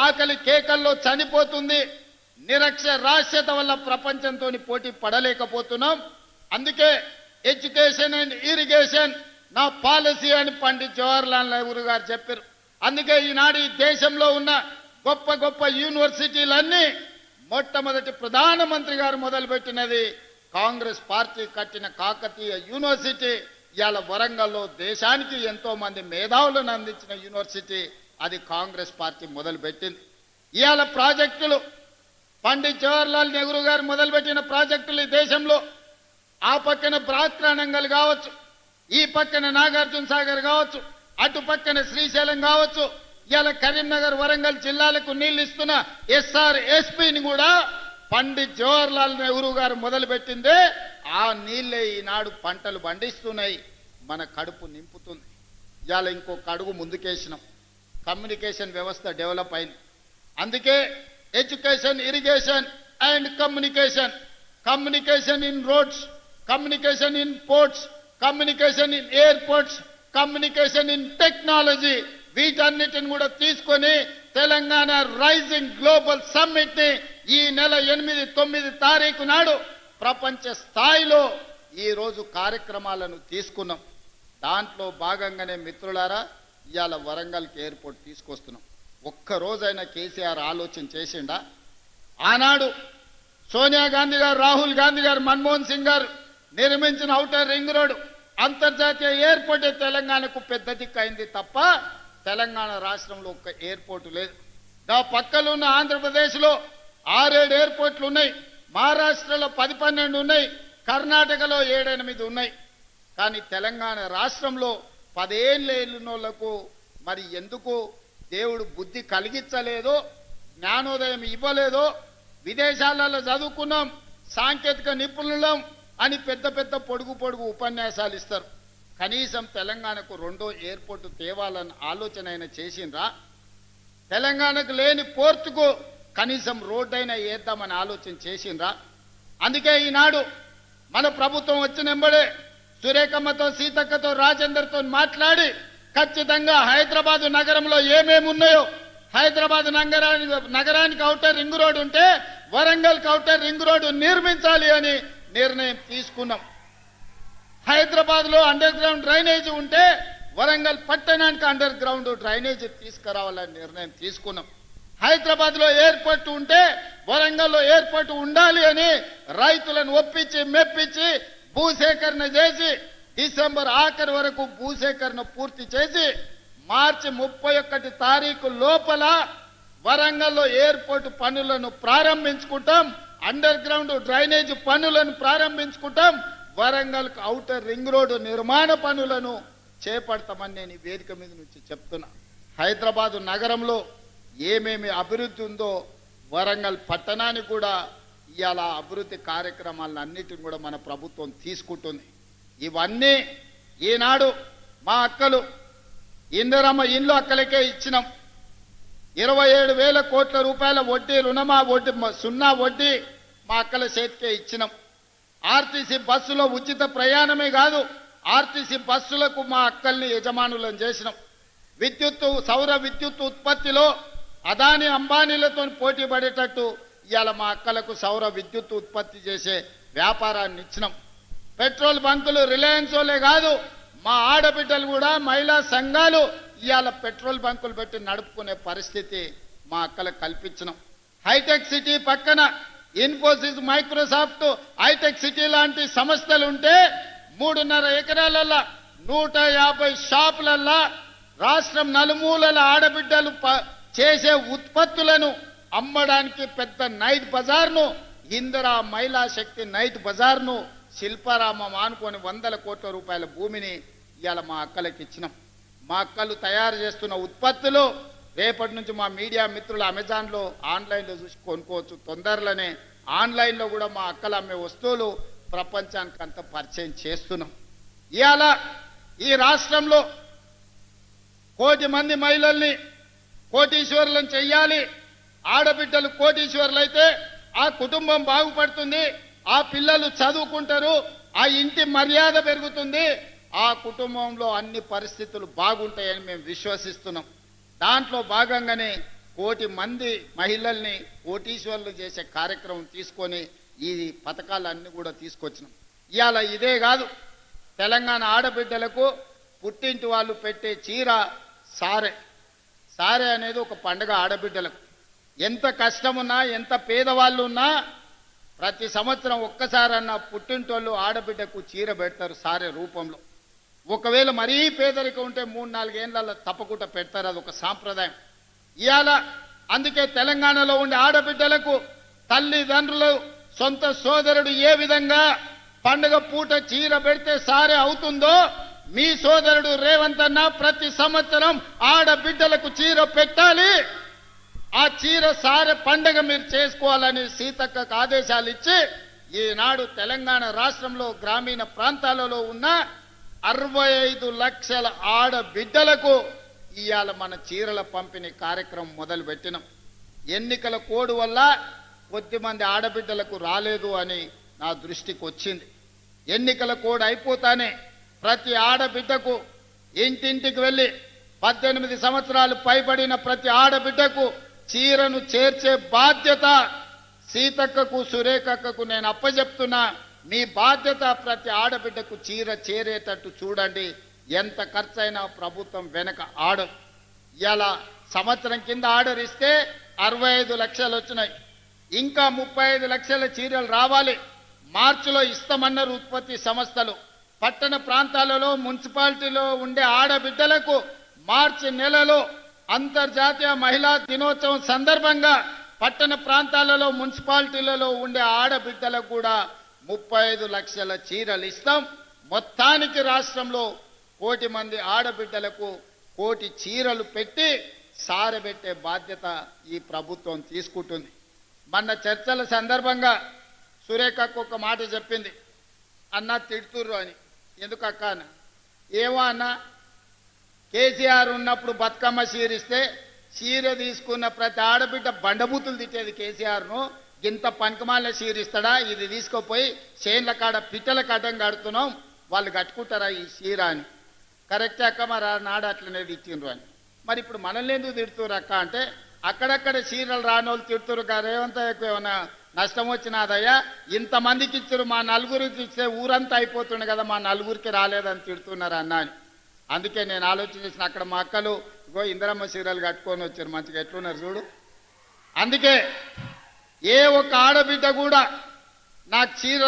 ఆకలి కేకల్లో చనిపోతుంది. నిరక్షరాస్యత వల్ల ప్రపంచంతో పోటీ పడలేకపోతున్నాం. అందుకే ఎడ్యుకేషన్ అండ్ ఇరిగేషన్ నా పాలసీ అని పండిత్ జవహర్లాల్ నెహ్రూ గారు చెప్పారు. అందుకే ఈనాడు ఈ దేశంలో ఉన్న గొప్ప గొప్ప యూనివర్సిటీలన్నీ మొట్టమొదటి ప్రధానమంత్రి గారు మొదలుపెట్టినది కాంగ్రెస్ పార్టీ కట్టిన కాకతీయ యూనివర్సిటీ. ఇవాళ వరంగల్లో దేశానికి ఎంతో మంది మేధావులను అందించిన యూనివర్సిటీ అది కాంగ్రెస్ పార్టీ మొదలుపెట్టింది. ఇవాళ ప్రాజెక్టులు పండిత్ జవహర్లాల్ నెహ్రూ గారు మొదలుపెట్టిన ప్రాజెక్టులు ఈ దేశంలో ఆ పక్కన బ్రాత్రానంగల్ కావచ్చు, ఈ పక్కన నాగార్జున సాగర్ కావచ్చు, అటు పక్కన శ్రీశైలం కావచ్చు, ఇవాళ కరీంనగర్ వరంగల్ జిల్లాలకు నీళ్లు ఇస్తున్న SRSPని కూడా పండిత్ జవహర్లాల్ నెహ్రూ గారు మొదలుపెట్టిందే. ఆ నీళ్లే ఈనాడు పంటలు పండిస్తున్నాయి, మన కడుపు నింపుతుంది. ఇవాళ ఇంకొక అడుగు ముందుకేసినాం, కమ్యూనికేషన్ వ్యవస్థ డెవలప్ అయింది. అందుకే education, irrigation and communication, communication in roads, communication in ports, communication in airports, communication in technology, వీటన్నిటిని కూడా తీసుకొని తెలంగాణ రైజింగ్ గ్లోబల్ సమ్మిట్ ని ఈ నెల 8, 9 తారీఖు నాడు ప్రపంచ స్థాయిలో ఈ రోజు కార్యక్రమాలను తీసుకున్నాం. దాంట్లో భాగంగానే మిత్రులారా ఇవాళ వరంగల్కి ఎయిర్పోర్ట్ తీసుకొస్తున్నాం. ఒక్క రోజైనా కేసీఆర్ ఆలోచన చేసిండా? ఆనాడు సోనియా గాంధీ గారు, రాహుల్ గాంధీ గారు, మన్మోహన్ సింగ్ గారు నిర్మించిన ఔటర్ రింగ్ రోడ్ అంతర్జాతీయ ఎయిర్పోర్ట్ తెలంగాణకు పెద్ద దిక్కు అయింది తప్ప తెలంగాణ రాష్ట్రంలో ఒక్క ఎయిర్పోర్టు లేదు. దా పక్కలో ఉన్న ఆంధ్రప్రదేశ్లో 6-7 ఎయిర్పోర్ట్లు ఉన్నాయి, మహారాష్ట్రలో 10-12 ఉన్నాయి, కర్ణాటకలో 7-8 ఉన్నాయి. కానీ తెలంగాణ రాష్ట్రంలో 10 ఏళ్ళకు మరి ఎందుకు దేవుడు బుద్ధి కలిగించలేదో, జ్ఞానోదయం ఇవ్వలేదో, విదేశాలలో చదువుకున్నాం, సాంకేతిక నిపుణులం అని పెద్ద పెద్ద పొడుగు ఉపన్యాసాలు ఇస్తారు. కనీసం తెలంగాణకు 2వ ఎయిర్పోర్టు తేవాలని ఆలోచన అయినా చేసిండ్రా? తెలంగాణకు లేని పోర్టుకు కనీసం రోడ్డు అయినా వేద్దామని ఆలోచన చేసిండ్రా? అందుకే ఈనాడు మన ప్రభుత్వం వచ్చిన వెంబడే సురేఖమ్మతో, సీతక్కతో, రాజేందర్తో మాట్లాడి ఖచ్చితంగా హైదరాబాద్ నగరంలో ఏమేమి ఉన్నాయో, హైదరాబాద్ నగరానికి ఔటర్ రింగ్ రోడ్ ఉంటే వరంగల్కి ఔటర్ రింగ్ రోడ్డు నిర్మించాలి అని నిర్ణయం తీసుకున్నాం. హైదరాబాద్ లో అండర్ గ్రౌండ్ డ్రైనేజ్ ఉంటే వరంగల్ పట్టణానికి అండర్ గ్రౌండ్ డ్రైనేజ్ తీసుకురావాలని నిర్ణయం తీసుకున్నాం. హైదరాబాద్ లో ఎయిర్పోర్ట్ ఉంటే వరంగల్లో ఎయిర్పోర్ట్ ఉండాలి అని రైతులను ఒప్పించి మెప్పించి భూసేకరణ చేసి డిసెంబర్ ఆఖరి వరకు భూసేకరణ పూర్తి చేసి మార్చి 31 తారీఖు లోపల వరంగల్లో ఎయిర్పోర్ట్ పనులను ప్రారంభించుకుంటాం, అండర్ గ్రౌండ్ డ్రైనేజ్ పనులను ప్రారంభించుకుంటాం, వరంగల్కు ఔటర్ రింగ్ రోడ్డు నిర్మాణ పనులను చేపడతామని నేను ఈ వేదిక మీద నుంచి చెప్తున్నా. హైదరాబాదు నగరంలో ఏమేమి అభివృద్ధి ఉందో వరంగల్ పట్టణానికి కూడా ఇవాళ అభివృద్ధి కార్యక్రమాలను అన్నిటిని కూడా మన ప్రభుత్వం తీసుకుంటుంది. ఇవన్నీ ఈనాడు మా అక్కలు ఇందిరమ్మ ఇండ్లు అక్కలకే ఇచ్చినాం. 27,000 కోట్ల రూపాయల వడ్డీ రుణమా వడ్డీ 0 వడ్డీ మా అక్కల చేతికే ఇచ్చినాం. ఆర్టీసీ బస్సులో ఉచిత ప్రయాణమే కాదు, ఆర్టీసీ బస్సులకు మా అక్కల్ని యజమానులను చేసినాం. సౌర విద్యుత్ ఉత్పత్తిలో అదాని అంబానీలతో పోటీ పడేటట్టు ఇవాళ మా అక్కలకు సౌర విద్యుత్ ఉత్పత్తి చేసే వ్యాపారాన్ని ఇచ్చినాం. పెట్రోల్ బంకులు రిలయన్స్ వాళ్ళే కాదు, మా ఆడబిడ్డలు కూడా మహిళా సంఘాలు ఇవాళ పెట్రోల్ బంకులు పెట్టి నడుపుకునే పరిస్థితి మా అక్కలకు కల్పించినాం. హైటెక్ సిటీ పక్కన ఇన్ఫోసిస్, మైక్రోసాఫ్ట్, హైటెక్ సిటీ లాంటి సంస్థలు ఉంటే 3.5 ఎకరాలల్లో 150 షాపులల్లో రాష్ట్రం నలుమూలల ఆడబిడ్డలు చేసే ఉత్పత్తులను అమ్మడానికి పెద్ద నైట్ బజార్ను, ఇందిరా మహిళా శక్తి నైట్ బజార్ను, శిల్పారామం ఆనుకొని 100 కోట్ల రూపాయల భూమిని ఇవాళ మా అక్కలకు ఇచ్చినాం. మా అక్కలు తయారు చేస్తున్న ఉత్పత్తులు రేపటి నుంచి మా మీడియా మిత్రులు అమెజాన్లో ఆన్లైన్లో చూసి కొనుక్కోవచ్చు. తొందరలోనే ఆన్లైన్లో కూడా మా అక్కలు అమ్మే వస్తువులు ప్రపంచానికి అంతా పరిచయం చేస్తున్నాం. ఇవాళ ఈ రాష్ట్రంలో 1 కోటి మంది మహిళల్ని కోటీశ్వరులను చెయ్యాలి. ఆడబిడ్డలు కోటీశ్వరులు అయితే ఆ కుటుంబం బాగుపడుతుంది, ఆ పిల్లలు చదువుకుంటారు, ఆ ఇంటి మర్యాద పెరుగుతుంది, ఆ కుటుంబంలో అన్ని పరిస్థితులు బాగుంటాయని మేము విశ్వసిస్తున్నాం. దాంట్లో భాగంగానే కోటి మంది మహిళల్ని కోటీశ్వర్లు చేసే కార్యక్రమం తీసుకొని ఈ పథకాలన్నీ కూడా తీసుకొచ్చినాం. ఇవాళ ఇదే కాదు, తెలంగాణ ఆడబిడ్డలకు పుట్టింటి వాళ్ళు పెట్టే చీర సారె. సారె అనేది ఒక పండుగ ఆడబిడ్డలకు. ఎంత కష్టమున్నా ఎంత పేదవాళ్ళు ఉన్నా ప్రతి సంవత్సరం ఒక్కసారన్నా పుట్టింటోళ్ళు ఆడబిడ్డకు చీర పెడతారు సారె రూపంలో. ఒకవేళ మరీ పేదరికం ఉంటే 3-4 ఏళ్ళల్లో తప్పకుండా పెడతారు, అది ఒక సాంప్రదాయం. ఇవాళ అందుకే తెలంగాణలో ఉండే ఆడబిడ్డలకు తల్లిదండ్రులు సొంత సోదరుడు ఏ విధంగా పండుగ పూట చీర పెడితే సారే అవుతుందో మీ సోదరుడు రేవంత్ అన్న ప్రతి సంవత్సరం ఆడబిడ్డలకు చీర పెట్టాలి, ఆ చీర సారె పండుగ మీరు చేసుకోవాలని సీతక్కకు ఆదేశాలు ఇచ్చి ఈనాడు తెలంగాణ రాష్ట్రంలో గ్రామీణ ప్రాంతాలలో ఉన్న 65 లక్షల ఆడబిడ్డలకు ఇవాళ మన చీరల పంపిణీ కార్యక్రమం మొదలు పెట్టినాం. ఎన్నికల కోడ్ వల్ల కొద్దిమంది ఆడబిడ్డలకు రాలేదు అని నా దృష్టికి వచ్చింది. ఎన్నికల కోడ్ అయిపోతానే ప్రతి ఆడబిడ్డకు ఇంటింటికి వెళ్ళి 18 సంవత్సరాలు పైబడిన ప్రతి ఆడబిడ్డకు చీరను చేర్చే బాధ్యత సీతక్కకు సురేఖక్కకు నేను అప్పచెప్తున్నా. మీ బాధ్యత ప్రతి ఆడబిడ్డకు చీర చేరేటట్టు చూడండి. ఎంత ఖర్చైనా ప్రభుత్వం వెనక ఆర్డర్. ఇలా సంవత్సరం కింద ఆర్డర్ ఇస్తే 65 లక్షలు వచ్చినాయి, ఇంకా 35 లక్షల చీరలు రావాలి. మార్చిలో ఇస్తామన్నారు ఉత్పత్తి సంస్థలు. పట్టణ ప్రాంతాలలో మున్సిపాలిటీలో ఉండే ఆడబిడ్డలకు మార్చి నెలలో అంతర్జాతీయ మహిళా దినోత్సవం సందర్భంగా పట్టణ ప్రాంతాలలో మున్సిపాలిటీలలో ఉండే ఆడబిడ్డలకు కూడా 35 లక్షల చీరలు ఇస్తాం. మొత్తానికి రాష్ట్రంలో 1 కోటి మంది ఆడబిడ్డలకు 1 కోటి చీరలు పెట్టి సారబెట్టే బాధ్యత ఈ ప్రభుత్వం తీసుకుంటుంది. మొన్న చర్చల సందర్భంగా సురేఖకు ఒక మాట చెప్పింది, అన్న తిడుతుర్రు అని. ఎందుకక్క అన్న? ఏమో అన్న, కేసీఆర్ ఉన్నప్పుడు బతుకమ్మ చీరిస్తే చీర తీసుకున్న ప్రతి ఆడబిడ్డ బండబూతులు తిట్టేది కేసీఆర్ను. ఇంత పనికిమాల చీరిస్తాడా, ఇది తీసుకుపోయి చేన్ల కాడ పిట్టల కట్టం కడుతున్నాం, వాళ్ళు కట్టుకుంటారా ఈ చీర అని. కరెక్టే అక్క, మరి నాడు అట్లనే తిట్టిండ్రు అని. మరి ఇప్పుడు మనల్ని ఎందుకు తిడుతురు అక్క అంటే, అక్కడక్కడ చీరలు రానోళ్ళు తిడుతురు. రేవంత్ ఏమైనా నష్టం వచ్చినాదయ్యా, ఇంతమందికి ఇచ్చారు, మా నలుగురికి ఇస్తే ఊరంతా అయిపోతుండే కదా, మా నలుగురికి రాలేదని తిడుతున్నారు అన్న అని. అందుకే నేను ఆలోచన చేసిన, అక్కడ మా అక్కలు ఇగో ఇందిరమ్మ చీరలు కట్టుకొని వచ్చారు, మంచిగా ఎట్లున్నారు చూడు. అందుకే ఏ ఒక్క ఆడబిడ్డ కూడా నాకు చీర